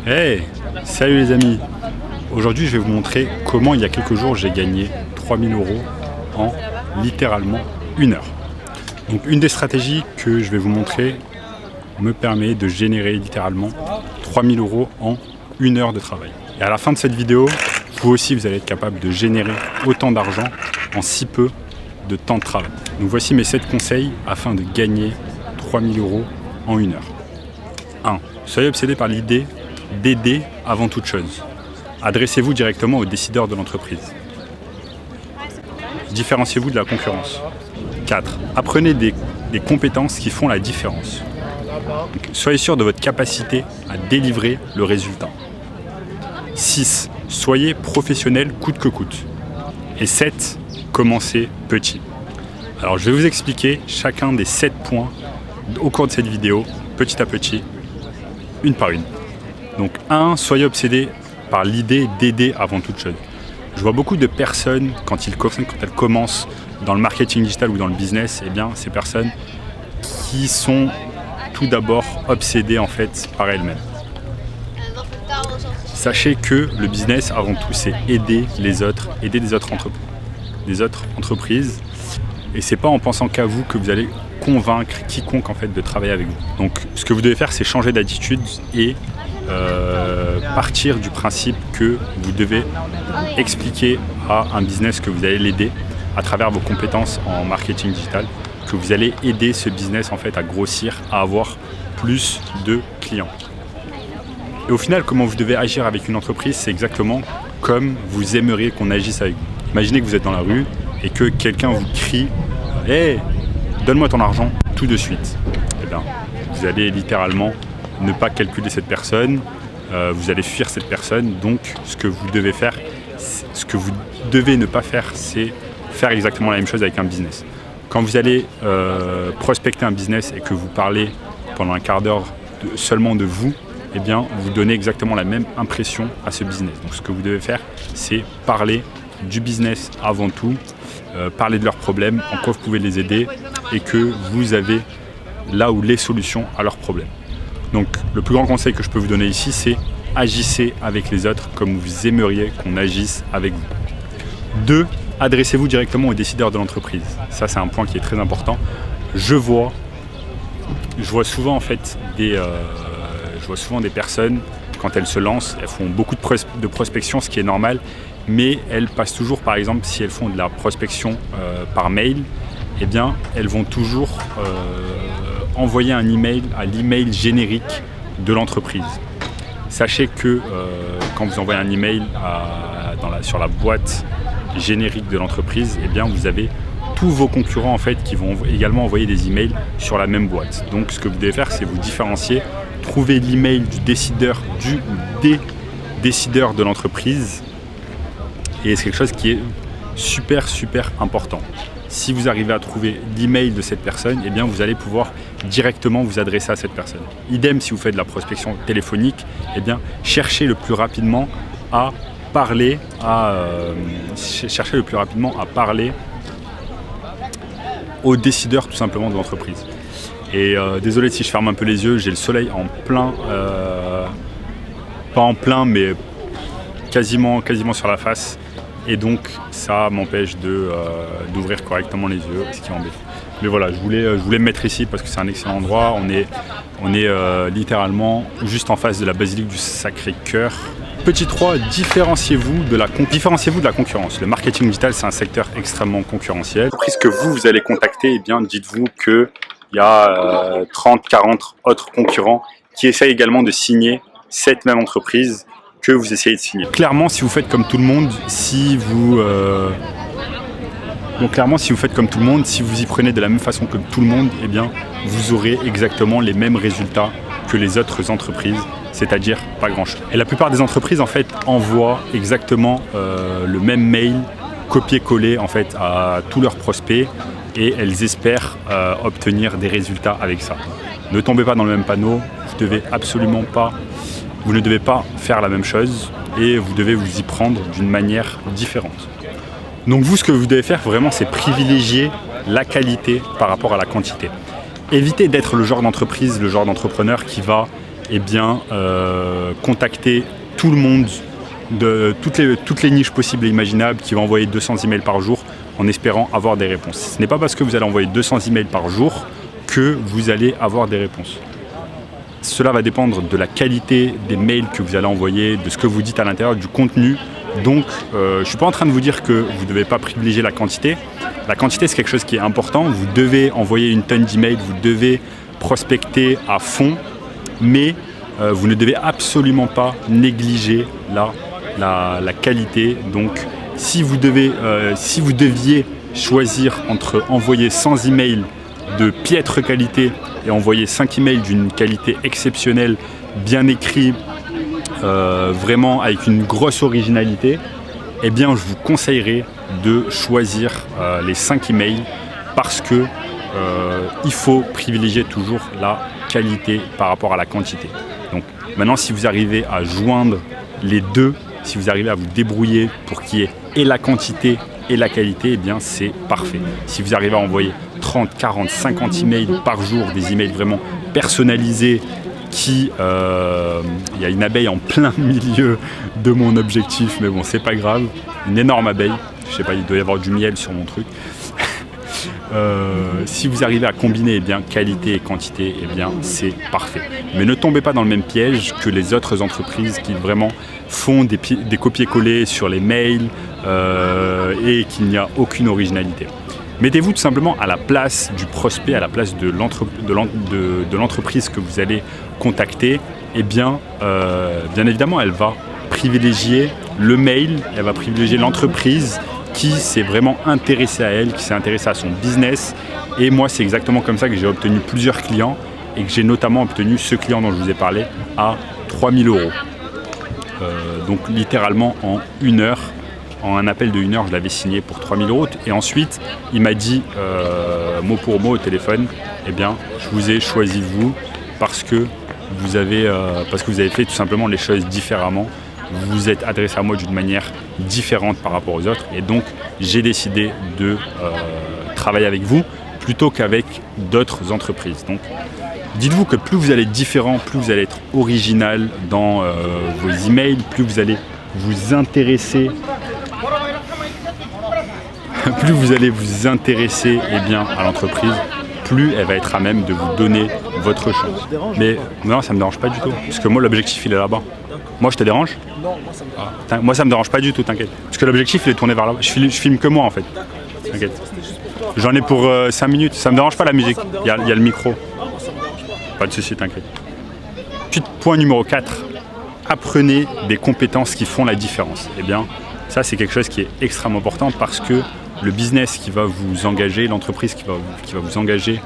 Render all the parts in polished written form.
Hey, salut les amis. Aujourd'hui, je vais vous montrer comment il y a quelques jours, j'ai gagné 3000 € en littéralement 1 heure. Donc une des stratégies que je vais vous montrer me permet de générer littéralement 3000 € en 1 heure de travail. Et à la fin de cette vidéo, vous aussi, vous allez être capable de générer autant d'argent en si peu de temps de travail. Donc voici mes 7 conseils afin de gagner 3000 € en 1 heure. 1. Soyez obsédé par l'idée d'aider avant toute chose. Adressez-vous directement aux décideurs de l'entreprise. Différenciez-vous de la concurrence. 4. Apprenez des compétences qui font la différence. Donc, soyez sûr de votre capacité à délivrer le résultat. 6. Soyez professionnel coûte que coûte. Et 7. Commencez petit. Alors je vais vous expliquer chacun des 7 points au cours de cette vidéo, petit à petit, une par une. Donc 1, soyez obsédé par l'idée d'aider avant toute chose. Je vois beaucoup de personnes, quand elles commencent dans le marketing digital ou dans le business, eh bien, ces personnes qui sont tout d'abord obsédées en fait par elles-mêmes. Sachez que le business, avant tout, c'est aider les autres, aider des autres entreprises. Et c'est pas en pensant qu'à vous que vous allez convaincre quiconque en fait de travailler avec vous. Donc ce que vous devez faire, c'est changer d'attitude et partir du principe que vous devez expliquer à un business que vous allez l'aider à travers vos compétences en marketing digital, que vous allez aider ce business en fait à grossir, à avoir plus de clients. Et au final, comment vous devez agir avec une entreprise, c'est exactement comme vous aimeriez qu'on agisse avec vous. Imaginez que vous êtes dans la rue et que quelqu'un vous crie « Hey, donne-moi ton argent tout de suite ». Eh bien, vous allez littéralement ne pas calculer cette personne, vous allez fuir cette personne. Donc, ce que vous devez faire, ce que vous devez ne pas faire, c'est faire exactement la même chose avec un business. Quand vous allez prospecter un business et que vous parlez pendant un quart d'heure seulement de vous, eh bien, vous donnez exactement la même impression à ce business. Donc, ce que vous devez faire, c'est parler du business avant tout, parler de leurs problèmes, en quoi vous pouvez les aider et que vous avez là où les solutions à leurs problèmes. Donc le plus grand conseil que je peux vous donner ici, c'est agissez avec les autres comme vous aimeriez qu'on agisse avec vous. 2. Adressez-vous directement aux décideurs de l'entreprise. Ça, c'est un point qui est très important. Je vois souvent en fait des personnes, quand elles se lancent, elles font beaucoup de prospection, ce qui est normal, mais elles passent toujours, par exemple, si elles font de la prospection par mail, eh bien, elles vont toujours envoyer un email à l'email générique de l'entreprise. Sachez que quand vous envoyez un email sur la boîte générique de l'entreprise, eh bien, vous avez tous vos concurrents en fait qui vont également envoyer des emails sur la même boîte. Donc, ce que vous devez faire, c'est vous différencier, trouver l'email du décideur ou des décideurs de l'entreprise. Et c'est quelque chose qui est super important. Si vous arrivez à trouver l'email de cette personne, eh bien vous allez pouvoir directement vous adresser à cette personne. Idem si vous faites de la prospection téléphonique, eh bien cherchez le plus rapidement à parler aux décideurs tout simplement de l'entreprise. Et désolé si je ferme un peu les yeux, j'ai le soleil en plein, pas en plein mais quasiment sur la face. Et donc ça m'empêche d'ouvrir correctement les yeux, ce qui m'embête. Mais voilà, je voulais me mettre ici parce que c'est un excellent endroit. On est littéralement juste en face de la basilique du Sacré-Cœur. Petit 3, différenciez-vous de la concurrence. Le marketing digital, c'est un secteur extrêmement concurrentiel. L'entreprise que vous allez contacter, eh bien, dites-vous qu'il y a 30-40 autres concurrents qui essayent également de signer cette même entreprise que vous essayez de signer. Clairement, si vous faites comme tout le monde, si vous y prenez de la même façon que tout le monde, eh bien, vous aurez exactement les mêmes résultats que les autres entreprises, c'est-à-dire pas grand-chose. Et la plupart des entreprises, en fait, envoient exactement le même mail, copier-coller, en fait, à tous leurs prospects, et elles espèrent obtenir des résultats avec ça. Ne tombez pas dans le même panneau, vous ne devez pas faire la même chose et vous devez vous y prendre d'une manière différente. Donc vous, ce que vous devez faire vraiment, c'est privilégier la qualité par rapport à la quantité. Évitez d'être le genre d'entreprise, le genre d'entrepreneur qui va eh bien, contacter tout le monde de toutes les niches possibles et imaginables, qui va envoyer 200 emails par jour en espérant avoir des réponses. Ce n'est pas parce que vous allez envoyer 200 emails par jour que vous allez avoir des réponses. Cela va dépendre de la qualité des mails que vous allez envoyer, de ce que vous dites à l'intérieur, du contenu. Donc, je ne suis pas en train de vous dire que vous ne devez pas privilégier la quantité. La quantité, c'est quelque chose qui est important. Vous devez envoyer une tonne d'emails, vous devez prospecter à fond, mais vous ne devez absolument pas négliger la qualité. Donc, si vous deviez choisir entre envoyer 100 emails de piètre qualité et envoyer 5 emails d'une qualité exceptionnelle, bien écrit, vraiment avec une grosse originalité, eh bien je vous conseillerais de choisir les 5 emails, parce que il faut privilégier toujours la qualité par rapport à la quantité. Donc maintenant, si vous arrivez à joindre les deux, si vous arrivez à vous débrouiller pour qu'il y ait et la quantité et la qualité, eh bien c'est parfait. Si vous arrivez à envoyer 30, 40, 50 emails par jour, des emails vraiment personnalisés, il y a une abeille en plein milieu de mon objectif, mais bon, c'est pas grave, une énorme abeille, je sais pas, il doit y avoir du miel sur mon truc. Si vous arrivez à combiner, eh bien, qualité et quantité, eh bien, c'est parfait. Mais ne tombez pas dans le même piège que les autres entreprises qui vraiment font des copier-coller sur les mails et qu'il n'y a aucune originalité. Mettez-vous tout simplement à la place du prospect, à la place de l'entreprise que vous allez contacter. Eh bien, bien évidemment, elle va privilégier le mail, elle va privilégier l'entreprise qui s'est vraiment intéressée à elle, qui s'est intéressée à son business. Et moi, c'est exactement comme ça que j'ai obtenu plusieurs clients, et que j'ai notamment obtenu ce client dont je vous ai parlé à 3 000 €. Donc littéralement en 1 heure, en un appel de 1 heure, je l'avais signé pour 3 000 €. Et ensuite, il m'a dit mot pour mot au téléphone, eh bien, je vous ai choisi vous parce que vous avez fait tout simplement les choses différemment. Vous vous êtes adressé à moi d'une manière différente par rapport aux autres, et donc j'ai décidé de travailler avec vous plutôt qu'avec d'autres entreprises. Donc dites-vous que plus vous allez être différent, plus vous allez être original dans vos emails, plus vous allez vous intéresser eh bien, à l'entreprise, plus elle va être à même de vous donner votre chance. Mais non, ça me dérange pas du tout, parce que moi l'objectif il est là-bas. Moi je te dérange ? Non, moi ça me dérange. Ah, moi ça me dérange pas du tout, t'inquiète. Parce que l'objectif il est tourné vers là-bas. Je filme que moi en fait. T'inquiète. J'en ai pour 5 minutes, ça me dérange pas la musique. Il y a le micro. Moi ça me dérange pas. Pas de souci, t'inquiète. Point numéro 4, apprenez des compétences qui font la différence. Eh bien, ça c'est quelque chose qui est extrêmement important, parce que le business qui va vous engager, l'entreprise qui va vous engager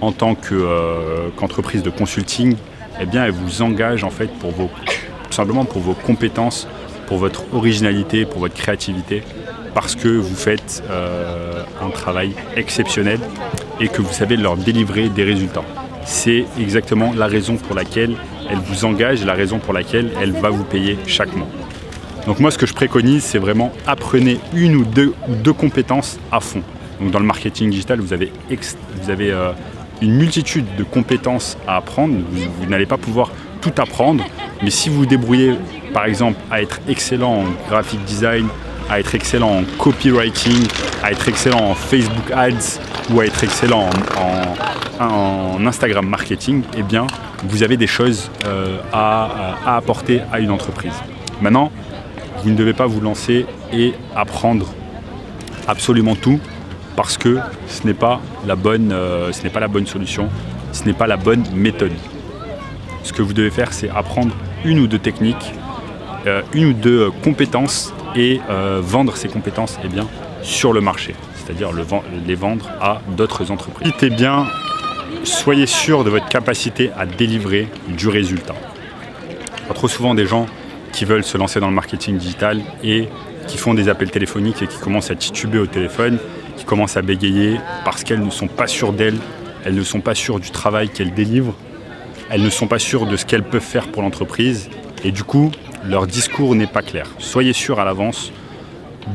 en tant qu'entreprise de consulting, eh bien elle vous engage en fait tout simplement pour vos compétences, pour votre originalité, pour votre créativité, parce que vous faites un travail exceptionnel et que vous savez leur délivrer des résultats. C'est exactement la raison pour laquelle elle vous engage et la raison pour laquelle elle va vous payer chaque mois. Donc moi, ce que je préconise, c'est vraiment apprenez une ou deux compétences à fond. Donc dans le marketing digital, vous avez une multitude de compétences à apprendre. Vous n'allez pas pouvoir tout apprendre, mais si vous vous débrouillez, par exemple, à être excellent en graphic design, à être excellent en copywriting, à être excellent en Facebook Ads ou à être excellent en Instagram marketing, eh bien, vous avez des choses à apporter à une entreprise. Maintenant, vous ne devez pas vous lancer et apprendre absolument tout, parce que ce n'est pas la bonne solution, ce n'est pas la bonne méthode. Ce que vous devez faire, c'est apprendre une ou deux techniques, une ou deux compétences, et vendre ces compétences eh bien, sur le marché, c'est-à-dire les vendre à d'autres entreprises. Eh bien, soyez sûr de votre capacité à délivrer du résultat. Il y a trop souvent des gens qui veulent se lancer dans le marketing digital et qui font des appels téléphoniques et qui commencent à tituber au téléphone, qui commencent à bégayer parce qu'elles ne sont pas sûres d'elles, elles ne sont pas sûres du travail qu'elles délivrent, elles ne sont pas sûres de ce qu'elles peuvent faire pour l'entreprise, et du coup, leur discours n'est pas clair. Soyez sûr à l'avance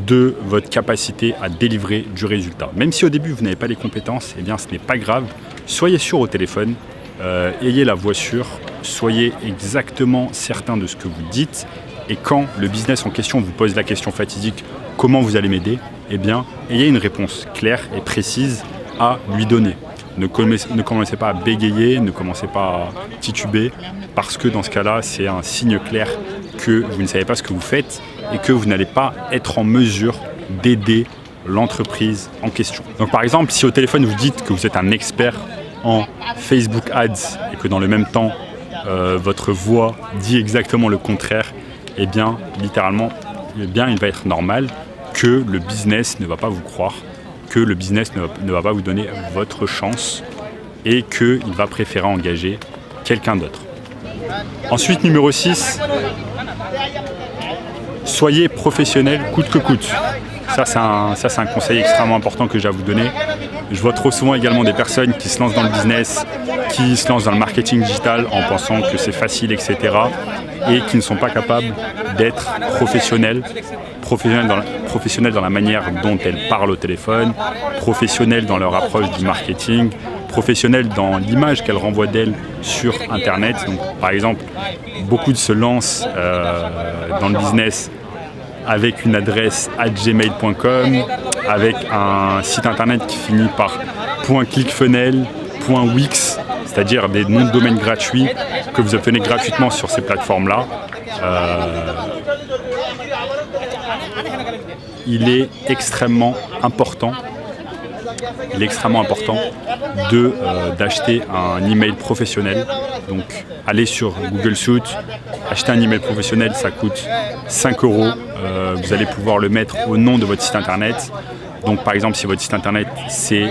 de votre capacité à délivrer du résultat. Même si au début vous n'avez pas les compétences, eh bien ce n'est pas grave. Soyez sûr au téléphone, ayez la voix sûre, soyez exactement certain de ce que vous dites. Et quand le business en question vous pose la question fatidique « Comment vous allez m'aider ?», eh bien, ayez une réponse claire et précise à lui donner. Ne commencez pas à bégayer, ne commencez pas à tituber, parce que dans ce cas-là, c'est un signe clair que vous ne savez pas ce que vous faites et que vous n'allez pas être en mesure d'aider l'entreprise en question. Donc par exemple, si au téléphone vous dites que vous êtes un expert en Facebook Ads et que dans le même temps, votre voix dit exactement le contraire, eh bien, littéralement, eh bien, il va être normal que le business ne va pas vous croire, que le business ne va pas vous donner votre chance et qu'il va préférer engager quelqu'un d'autre. Ensuite, numéro 6, soyez professionnel coûte que coûte. Ça, c'est un conseil extrêmement important que j'ai à vous donner. Je vois trop souvent également des personnes qui se lancent dans le business, qui se lancent dans le marketing digital en pensant que c'est facile, etc. et qui ne sont pas capables d'être professionnels dans la manière dont elles parlent au téléphone, professionnels dans leur approche du marketing, professionnels dans l'image qu'elles renvoient d'elles sur Internet. Donc, par exemple, beaucoup se lancent dans le business avec une adresse @gmail.com, avec un site internet qui finit par .clickfunnels, .wix, c'est-à-dire des noms de domaine gratuits que vous obtenez gratuitement sur ces plateformes-là. Il est extrêmement important d'acheter un email professionnel. Donc, allez sur Google Suite, acheter un email professionnel, ça coûte 5 €. Vous allez pouvoir le mettre au nom de votre site internet. Donc, par exemple, si votre site internet c'est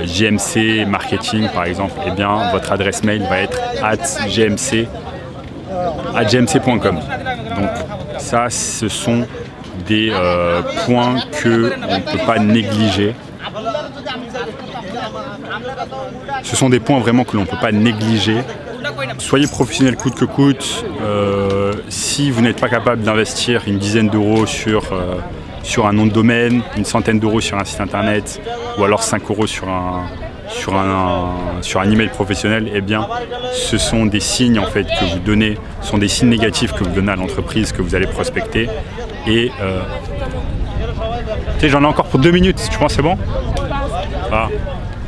GMC Marketing, par exemple, eh bien, votre adresse mail va être @gmc.com. Donc, ça, ce sont des points qu'on ne peut pas négliger. Ce sont des points vraiment que l'on ne peut pas négliger. Soyez professionnel coûte que coûte. Si vous n'êtes pas capable d'investir une dizaine d'euros sur un nom de domaine, une centaine d'euros sur un site internet, ou alors 5 € sur un email professionnel, eh bien, ce sont des signes en fait que vous donnez, ce sont des signes négatifs que vous donnez à l'entreprise que vous allez prospecter. Et tu sais, j'en ai encore pour 2 minutes. Tu penses c'est bon? Ah.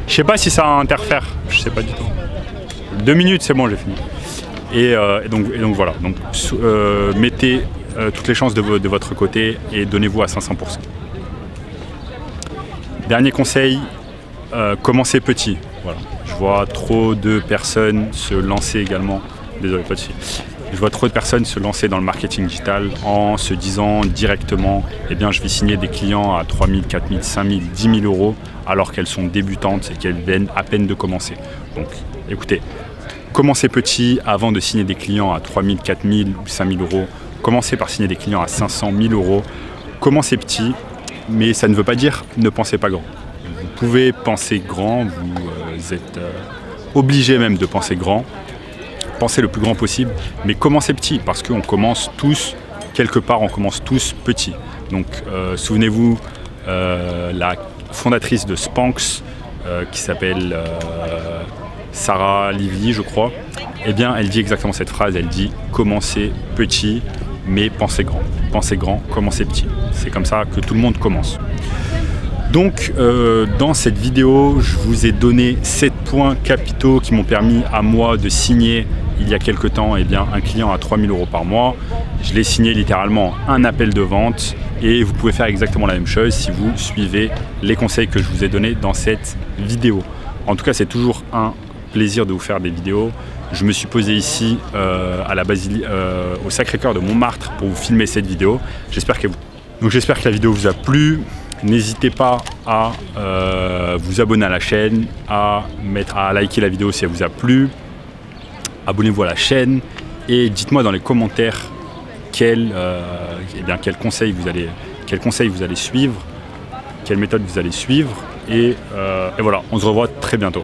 Je sais pas si ça interfère. Je sais pas du tout. 2 minutes, c'est bon, j'ai fini. Et donc voilà. Donc mettez toutes les chances de votre côté et donnez-vous à 500%. Dernier conseil, commencez petit. Voilà. Je vois trop de personnes se lancer également. Désolé, pas de souci. Je vois trop de personnes se lancer dans le marketing digital en se disant directement « Eh bien, je vais signer des clients à 3 000, 4 000, 5 000, 10 000 euros alors qu'elles sont débutantes et qu'elles viennent à peine de commencer. » Donc, écoutez, commencez petit avant de signer des clients à 3 000, 4 000 ou 5 000 euros. Commencez par signer des clients à 500 000 euros. Commencez petit, mais ça ne veut pas dire ne pensez pas grand. Vous pouvez penser grand, vous êtes obligé même de penser grand. Pensez le plus grand possible, mais commencez petit parce qu'on commence tous, quelque part, on commence tous petits. Donc, souvenez-vous, la fondatrice de Spanx, qui s'appelle Sarah Lively, je crois, eh bien, elle dit exactement cette phrase, elle dit « Commencez petit, mais pensez grand. Pensez grand, commencez petit. » C'est comme ça que tout le monde commence. Donc, dans cette vidéo, je vous ai donné 7 points capitaux qui m'ont permis à moi de signer il y a quelques temps un client à 3 000 euros par mois. Je l'ai signé littéralement un appel de vente et vous pouvez faire exactement la même chose si vous suivez les conseils que je vous ai donnés dans cette vidéo. En tout cas, c'est toujours un plaisir de vous faire des vidéos. Je me suis posé ici au Sacré-Cœur de Montmartre pour vous filmer cette vidéo. J'espère que la vidéo vous a plu. N'hésitez pas à vous abonner à la chaîne, à liker la vidéo si elle vous a plu. Abonnez-vous à la chaîne et dites-moi dans les commentaires quel conseil vous allez suivre, quelle méthode vous allez suivre. Et voilà, on se revoit très bientôt.